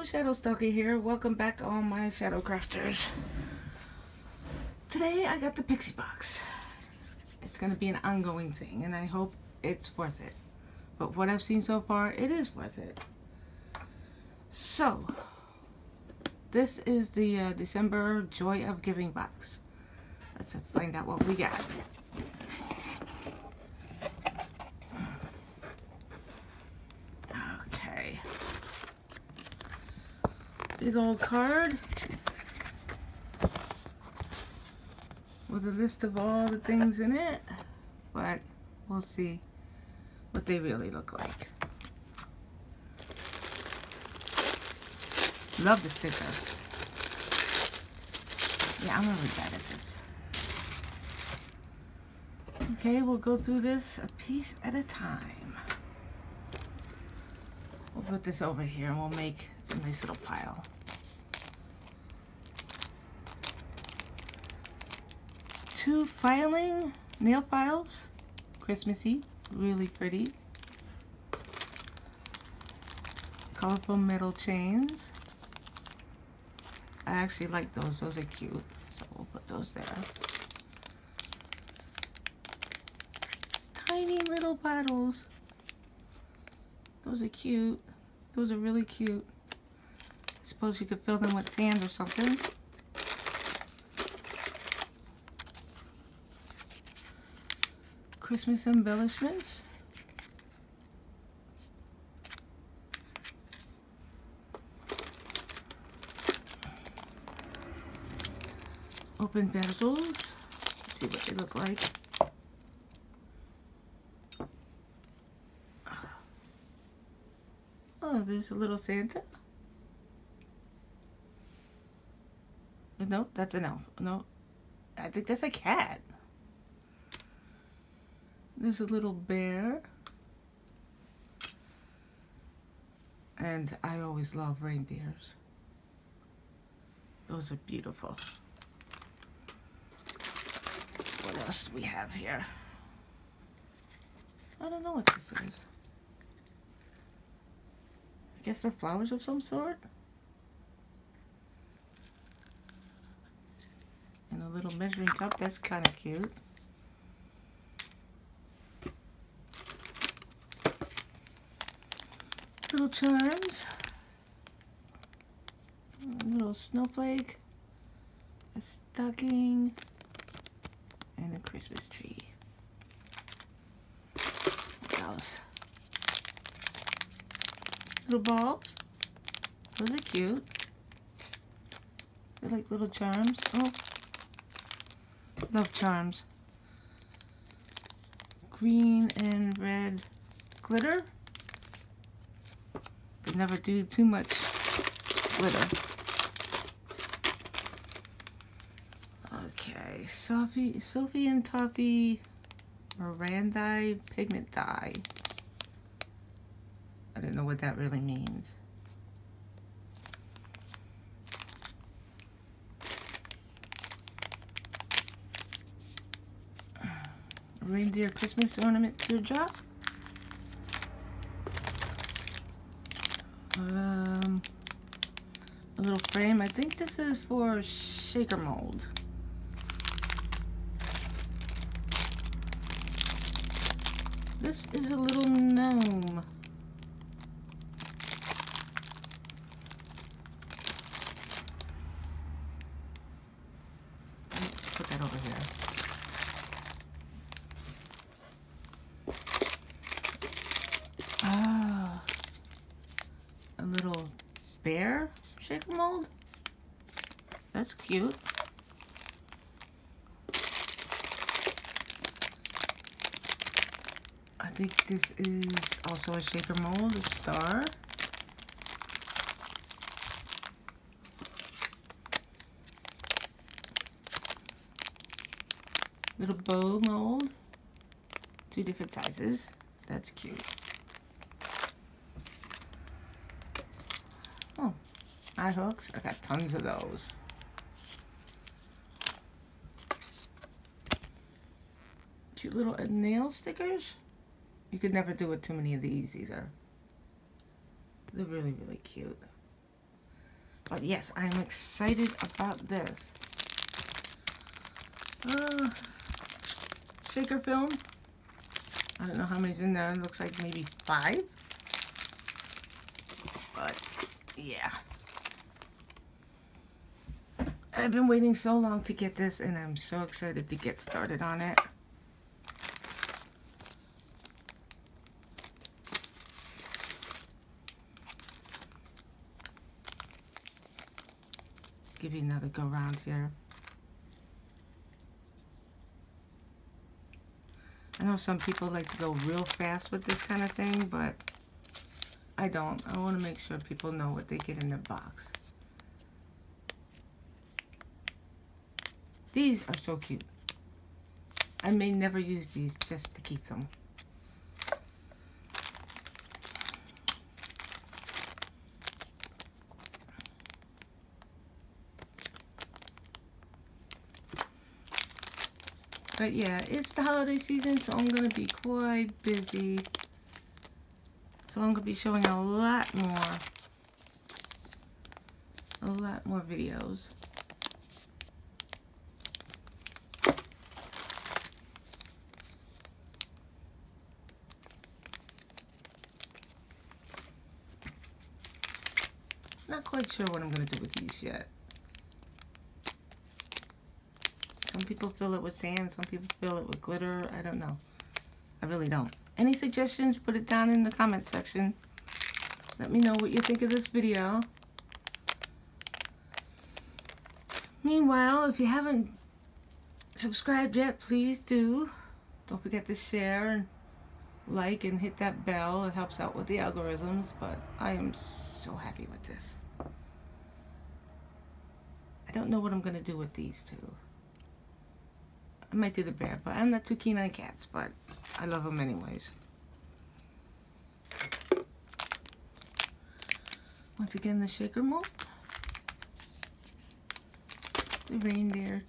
Hello, Shadow Stalker here. Welcome back, all my Shadow Crafters. Today I got the Pixie Box. It's going to be an ongoing thing, and I hope it's worth it. But what I've seen so far, it is worth it. So, this is the December Joy of Giving box. Let's find out what we got. Okay. Big old card with a list of all the things in it, but we'll see what they really look like. Love the sticker. Yeah, I'm really bad at this. Okay, we'll go through this a piece at a time. We'll put this over here and we'll make a nice little pile. Two filing nail files, Christmassy, really pretty. Colorful metal chains. I actually like those are cute, so we'll put those there. Tiny little bottles. Those are cute. Those are really cute. I suppose you could fill them with sand or something. Christmas embellishments. Open bezels. Let's see what they look like. Oh, there's a little Santa. No, that's an elf. No, I think that's a cat. There's a little bear. And I always love reindeers. Those are beautiful. What else do we have here? I don't know what this is. I guess they're flowers of some sort. And a little measuring cup, that's kind of cute. Little charms. A little snowflake. A stocking. And a Christmas tree. What else? Little balls. Those are cute. They're like little charms. Oh. Love charms. Green and red glitter. Could never do too much glitter. Okay, Sophie and Toffee Mirandai pigment dye. I don't know what that really means. Reindeer Christmas ornament teardrop. A little frame. I think this is for shaker mold. This is a little gnome. Let's put that over here. Ah, a little bear shaker mold. That's cute. I think this is also a shaker mold, a star. Little bow mold. Two different sizes. That's cute. Oh, eye hooks. I got tons of those. Cute little nail stickers. You could never do with too many of these either. They're really, really cute. But yes, I'm excited about this. Shaker film. I don't know how many's in there. It looks like maybe 5. But yeah. I've been waiting so long to get this, and I'm so excited to get started on it. Give you another go round here. I know some people like to go real fast with this kind of thing, but I don't. I want to make sure people know what they get in their box. These are so cute. I may never use these, just to keep them. But yeah, it's the holiday season, so I'm going to be quite busy. So I'm going to be showing a lot more videos. Not quite sure what I'm going to do with these yet. Some people fill it with sand, some people fill it with glitter. I don't know. I really don't. Any suggestions, put it down in the comment section. Let me know what you think of this video. Meanwhile, if you haven't subscribed yet, please do. Don't forget to share and like and hit that bell. It helps out with the algorithms, but I am so happy with this. I don't know what I'm going to do with these two. I might do the bear, but I'm not too keen on cats, but I love them anyways. Once again, the shaker mold. The reindeer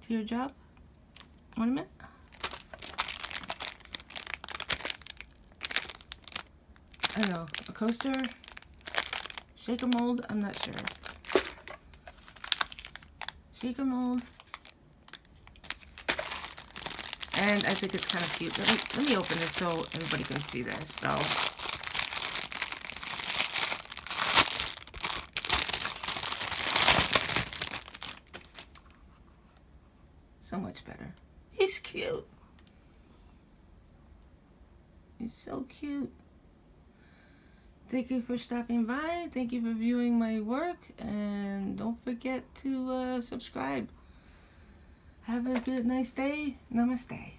teardrop ornament. I don't know, a coaster, shaker mold, I'm not sure. Shaker mold. And I think it's kind of cute. Let me open this so everybody can see this. So much better. He's cute. He's so cute. Thank you for stopping by. Thank you for viewing my work. And don't forget to subscribe. Have a good, nice day. Namaste.